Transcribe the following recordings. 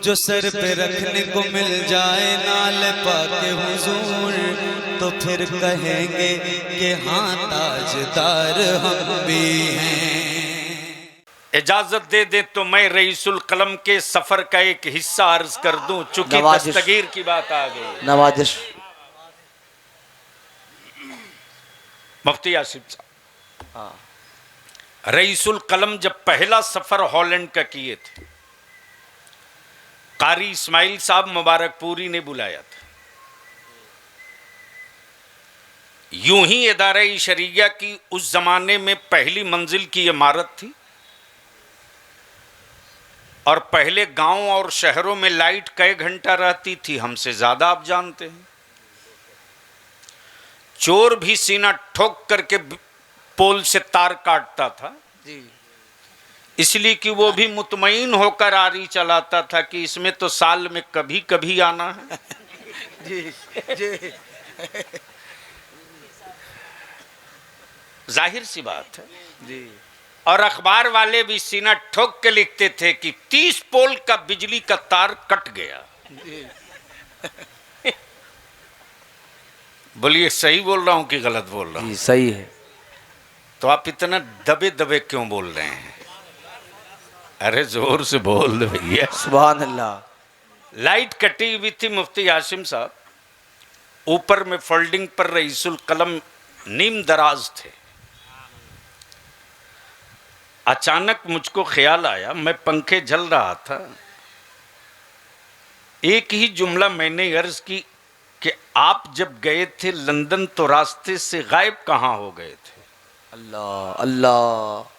जो सर पे रखने को मिल जाए नाल पाके हुजूर, तो फिर कहेंगे कि हाँ ताजदार हम भी हैं। इजाजत दे दे तो मैं रईसुल कलम के सफर का एक हिस्सा अर्ज कर दूं, चूंकि दस्तगीर की बात आ गई। नवाजिश मुफ्ती आसिफ साहब, रईसुल कलम जब पहला सफर हॉलैंड का किए थे, कारी इस्माइल साहब मुबारकपुरी ने बुलाया था। यूं ही इदारे शरिया की उस जमाने में पहली मंजिल की इमारत थी, और पहले गांव और शहरों में लाइट कई घंटा रहती थी, हमसे ज्यादा आप जानते हैं। चोर भी सीना ठोक करके पोल से तार काटता था जी, इसलिए कि वो भी मुतमईन होकर आरी चलाता था कि इसमें तो साल में कभी कभी आना है। जी जी जाहिर सी बात है। जी। और अखबार वाले भी सीना ठोक के लिखते थे कि 30 पोल का बिजली का तार कट गया। बोलिए सही बोल रहा हूं कि गलत बोल रहा हूं? सही है। तो आप इतना दबे दबे क्यों बोल रहे हैं? अरे जोर से बोल दो भैया। सुभान अल्लाह। लाइट कटी हुई थी मुफ्ती हाशिम साहब, ऊपर में फोल्डिंग पर रईसुल कलम नीम दराज थे। अचानक मुझको ख्याल आया, मैं पंखे झल रहा था, एक ही जुमला मैंने अर्ज की कि आप जब गए थे लंदन तो रास्ते से गायब कहां हो गए थे? अल्लाह अल्लाह।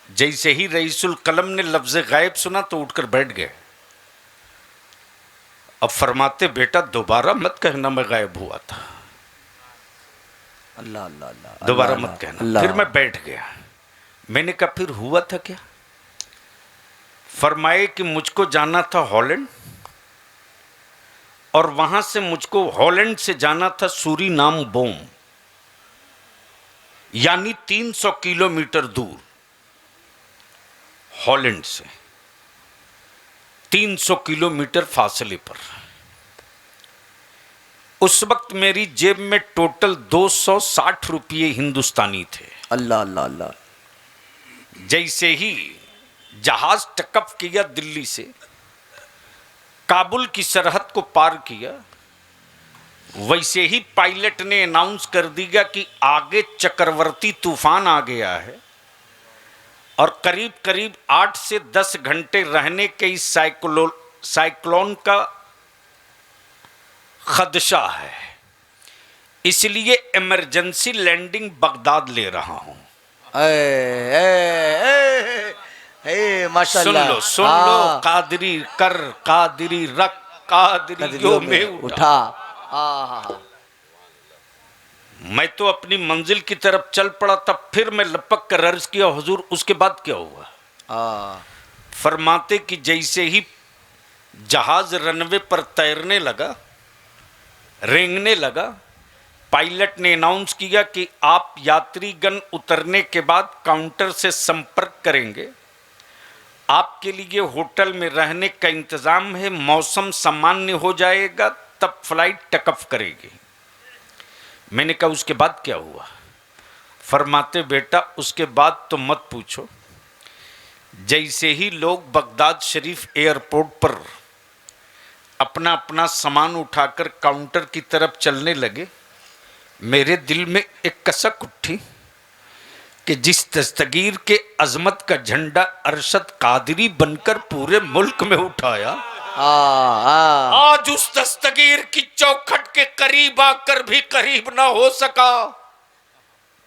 जैसे ही रईसुल कलम ने लफ्ज गायब सुना तो उठकर बैठ गए। अब फरमाते, बेटा दोबारा मत कहना मैं गायब हुआ था, अल्लाह अल्लाह अल्लाह, दोबारा मत कहना। फिर मैं बैठ गया। मैंने कहा फिर हुआ था क्या? फरमाए कि मुझको जाना था हॉलैंड, और वहां से मुझको हॉलैंड से जाना था सूरीनाम बोम, यानी 300 किलोमीटर दूर। हॉलैंड से 300 किलोमीटर फासले पर। उस वक्त मेरी जेब में टोटल 260 रुपये हिंदुस्तानी थे। अल्लाह अल्लाह अल्लाह। जैसे ही जहाज टकअप किया दिल्ली से, काबुल की सरहद को पार किया, वैसे ही पायलट ने अनाउंस कर दिया कि आगे चक्रवर्ती तूफान आ गया है और करीब करीब 8 से 10 घंटे रहने के इस साइक्लोन का खदशा है, इसलिए इमरजेंसी लैंडिंग बगदाद ले रहा हूं। माशाअल्लाह। सुन लो, कादरी कर कादरी रख कादरियों में उठा। मैं तो अपनी मंजिल की तरफ चल पड़ा, तब फिर मैं लपक कर अर्ज किया, हुजूर उसके बाद क्या हुआ? फरमाते कि जैसे ही जहाज रनवे पर तैरने लगा, रेंगने लगा, पायलट ने अनाउंस किया कि आप यात्रीगण उतरने के बाद काउंटर से संपर्क करेंगे, आपके लिए होटल में रहने का इंतजाम है, मौसम सामान्य हो जाएगा तब फ्लाइट टेकऑफ करेगी। मैंने कहा उसके बाद क्या हुआ? फरमाते, बेटा उसके बाद तो मत पूछो। जैसे ही लोग बगदाद शरीफ एयरपोर्ट पर अपना अपना सामान उठाकर काउंटर की तरफ चलने लगे, मेरे दिल में एक कसक उठी कि जिस दस्तगीर के अजमत का झंडा अरशद कादरी बनकर पूरे मुल्क में उठाया, आज उस दस्तगीर की चौखट के करीब आकर भी करीब ना हो सका।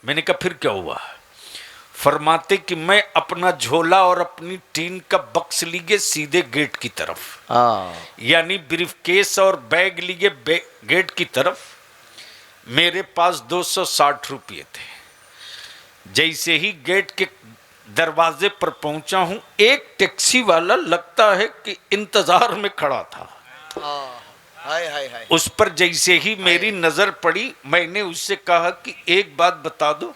मैंने कहा फिर क्या हुआ? फरमाते कि मैं अपना झोला और अपनी टीन का बक्स लिए सीधे गेट की तरफ, यानी ब्रीफकेस और बैग लिए गेट की तरफ। मेरे पास 260 रुपये थे। जैसे ही गेट के दरवाजे पर पहुंचा हूं, एक टैक्सी वाला लगता है कि इंतजार में खड़ा था। उस पर जैसे ही मेरी नजर पड़ी, मैंने उससे कहा कि एक बात बता दो,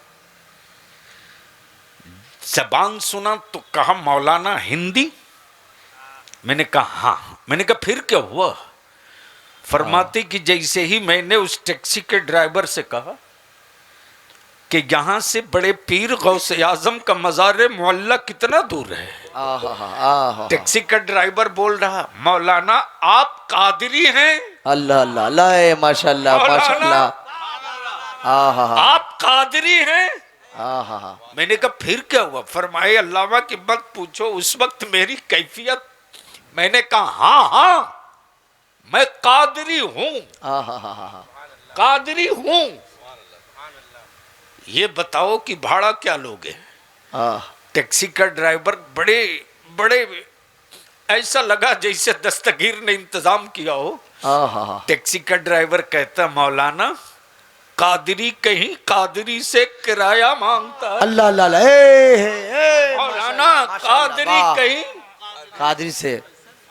जबान सुना तो कहा मौलाना हिंदी। मैंने कहा हाँ। मैंने कहा फिर क्या हुआ? फरमाते कि जैसे ही मैंने उस टैक्सी के ड्राइवर से कहा कि यहां से बड़े पीर गौसे आजम का मज़ार मोहल्ला कितना दूर है, टैक्सी का ड्राइवर बोल रहा मौलाना आप कादरी हैं? अल्लाह अल्लाह अल्लाह माशाल्लाह माशाल्लाह। आप कादरी हैं? मैंने कहा फिर क्या हुआ? फरमाए अल्लामा की मत पूछो, उस वक्त मेरी कैफियत। मैंने कहा हाँ हाँ मैं कादरी हूं, कादरी हूं। ये बताओ कि भाड़ा क्या लोगे? टैक्सी का ड्राइवर बड़े बड़े ऐसा लगा जैसे दस्तगीर ने इंतजाम किया हो। टैक्सी का ड्राइवर कहता मौलाना कादरी कहीं कादरी से किराया मांगता है। अल्लाह अल्लाह मौलाना कादरी कहीं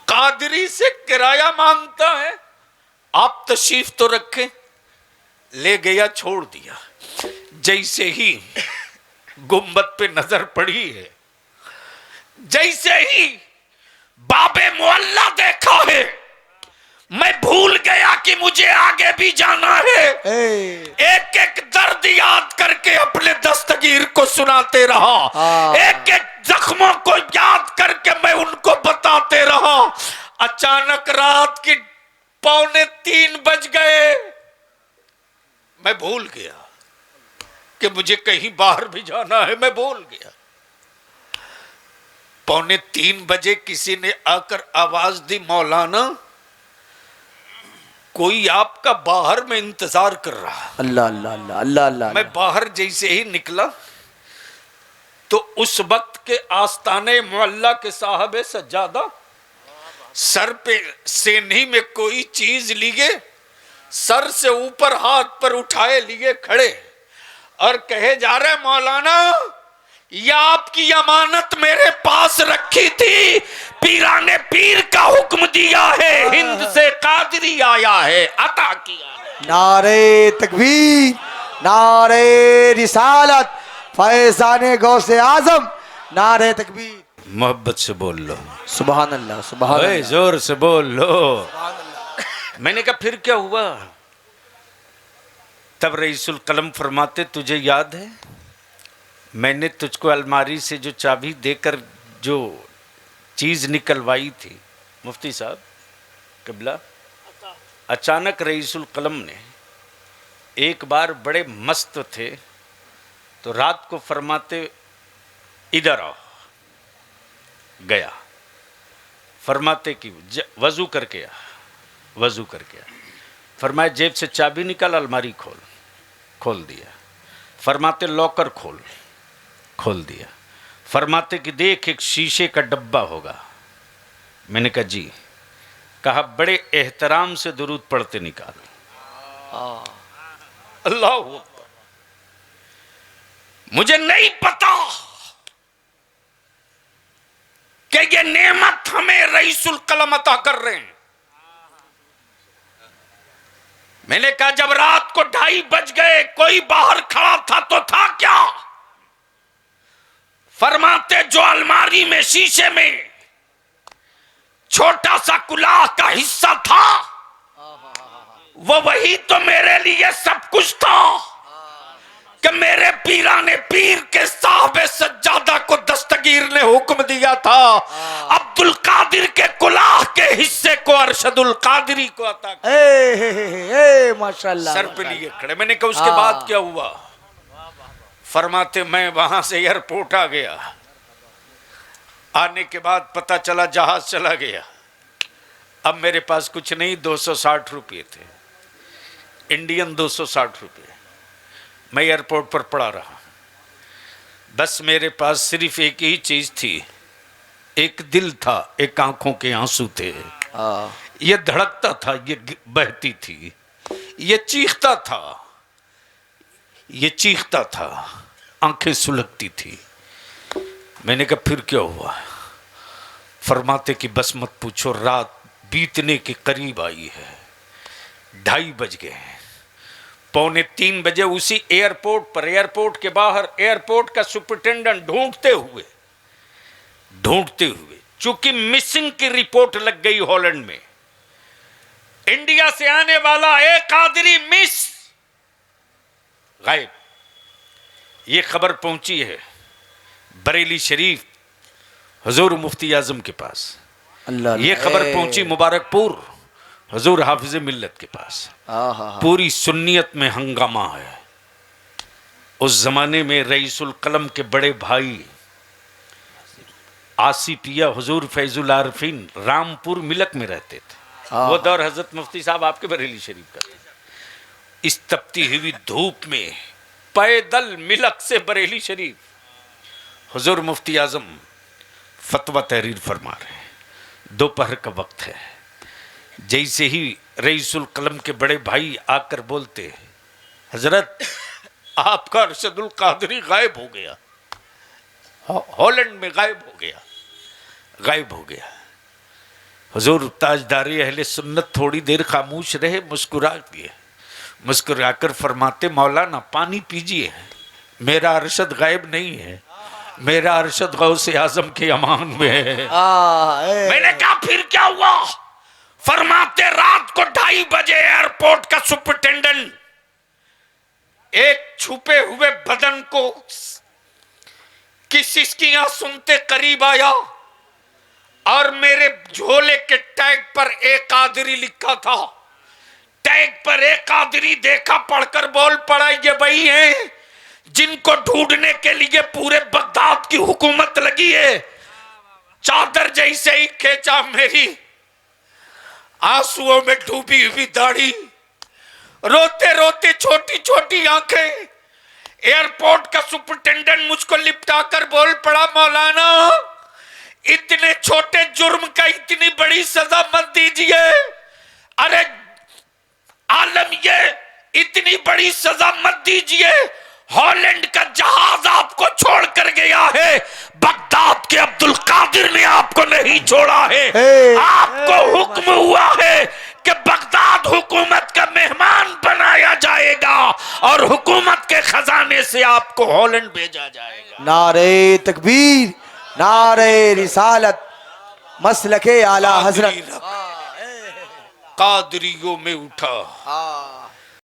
कादरी से किराया मांगता है। आप तशरीफ तो रखें। ले गया, छोड़ दिया। जैसे ही गुंबद पे नजर पड़ी है, जैसे ही बाबे मोहल्ला देखा है, मैं भूल गया कि मुझे आगे भी जाना है। एक एक दर्द याद करके अपने दस्तगीर को सुनाते रहा, एक एक जख्मों को याद करके मैं उनको बताते रहा। अचानक रात की 2:45 बज गए। मैं भूल गया कि मुझे कहीं बाहर भी जाना है, मैं भूल गया। 2:45 बजे किसी ने आकर आवाज दी मौलाना कोई आपका बाहर में इंतजार कर रहा। अल्लाह अल्लाह अल्लाह अल्लाह अल्लाह। मैं बाहर जैसे ही निकला तो उस वक्त के आस्ताने मोहल्ला के साहब सज्जादा सर पे सेनी में कोई चीज लिए, सर से ऊपर हाथ पर उठाए लिए खड़े और कहे जा रहे मौलाना ये आपकी अमानत मेरे पास रखी थी, पीराने पीर का हुक्म दिया है, हिंद से कादरी आया है, अता किया है। नारे तकबीर, नारे रिसालत, फैज़ाने गौसे आजम, नारे तकबीर। मोहब्बत से बोल लो सुभान अल्लाह सुभान अल्लाह। जोर से बोल लो। मैंने कहा फिर क्या हुआ? तब रईसुल कलम फरमाते तुझे याद है मैंने तुझको अलमारी से जो चाबी देकर जो चीज निकलवाई थी मुफ्ती साहब किबला। अचानक रईसुल कलम ने एक बार बड़े मस्त थे तो रात को फरमाते इधर आओ। गया, फरमाते कि वजू करके आ, वजू करके आ। फरमाया जेब से चाबी निकाल, अलमारी खोल, खोल दिया। फरमाते लॉकर खोल, खोल दिया। फरमाते कि देख एक शीशे का डब्बा होगा। मैंने कहा जी। कहा बड़े एहतराम से दुरूद पढ़ते निकाल। अल्लाह अकबर। मुझे नहीं पता कि ये नेमत हमें रईसुल कलम अता कर रहे हैं। मैंने कहा जब रात को 2:30 बज गए कोई बाहर खड़ा था तो था क्या? फरमाते जो अलमारी में शीशे में छोटा सा कुलाह का हिस्सा था वो वही तो मेरे लिए सब कुछ था कि मेरे पीराने पीर के साहबे सज्जादा को दस्तगीर ने हुक्म दिया था अब्दुल कादिर के कुलाह के हिस्से को अरशदुल कादिरी को अता कर। माशाल्लाह सर पे लिए खड़े। मैंने कहा उसके बाद क्या हुआ? फरमाते मैं वहां से एयरपोर्ट आ गया। आने के बाद पता चला जहाज चला गया। अब मेरे पास कुछ नहीं, 260 रुपये थे, इंडियन 260 रुपये। मैं एयरपोर्ट पर पड़ा रहा। बस मेरे पास सिर्फ एक ही चीज थी, एक दिल था, एक आंखों के आंसू थे। ये धड़कता था, ये बहती थी, ये चीखता था, ये चीखता था, आंखें सुलगती थी। मैंने कहा फिर क्या हुआ? फरमाते कि बस मत पूछो, रात बीतने के करीब आई है, 2:30 बज गए। 2:45 बजे उसी एयरपोर्ट पर, एयरपोर्ट के बाहर एयरपोर्ट का सुपरिटेंडेंट ढूंढते हुए चूंकि मिसिंग की रिपोर्ट लग गई हॉलैंड में, इंडिया से आने वाला एक कादरी मिस गायब। यह खबर पहुंची है बरेली शरीफ हुजूर मुफ्ती आजम के पास, अल्लाह यह खबर पहुंची मुबारकपुर हुजूर हाफिज मिल्लत के पास। पूरी सुन्नियत में हंगामा है। उस जमाने में रईसुल कलम के बड़े भाई आसिफिया हुजूर फैजुल आरफीन रामपुर मिलक में रहते थे। वो दौर हजरत मुफ्ती साहब आपके बरेली शरीफ का था। इस तपती हुई धूप में पैदल मिलक से बरेली शरीफ हुजूर मुफ्ती आजम फतवा तहरीर फरमा रहे हैं। दोपहर का वक्त है। जैसे ही रईसुल कलम के बड़े भाई आकर बोलते, हजरत आपका अरशदुल कादरी गायब हो गया, हॉलैंड में गायब हो गया। हुजूर ताजदारी अहले सुन्नत थोड़ी देर खामोश रहे, मुस्कुराकर फरमाते, मौलाना पानी पीजिए, मेरा अरशद गायब नहीं है, मेरा अरशद गौसे आजम के अमान में है। मैंने कहा फिर क्या हुआ? फरमाते रात को 2:30 बजे एयरपोर्ट का सुपरिटेंडेंट एक छुपे हुए बदन को की सिसकियां सुनते करीब आया और मेरे झोले के टैग पर एक कादरी लिखा था। टैग पर एक कादरी देखा, पढ़कर बोल पड़ा, ये वही हैं जिनको ढूंढने के लिए पूरे बगदाद की हुकूमत लगी है। चादर जैसे ही खींचा, मेरी आंसुओं में डूबी हुई दाढ़ी, रोते रोते छोटी छोटी आंखें। एयरपोर्ट का सुपरिटेंडेंट मुझको लिपटा कर बोल पड़ा, मौलाना इतने छोटे जुर्म का इतनी बड़ी सजा मत दीजिए। अरे आलम, ये इतनी बड़ी सजा मत दीजिए। हॉलैंड का जहाज आपको छोड़कर गया है, बगदाद के अब्दुल कादिर ने आपको नहीं छोड़ा है। आपको हुक्म हुआ है कि बगदाद हुकूमत का मेहमान बनाया जाएगा और हुकूमत के खजाने से आपको हॉलैंड भेजा जाएगा। नारे तकबीर, नारे रिसालत, मसलके आला हजरत। कादरियों में उठा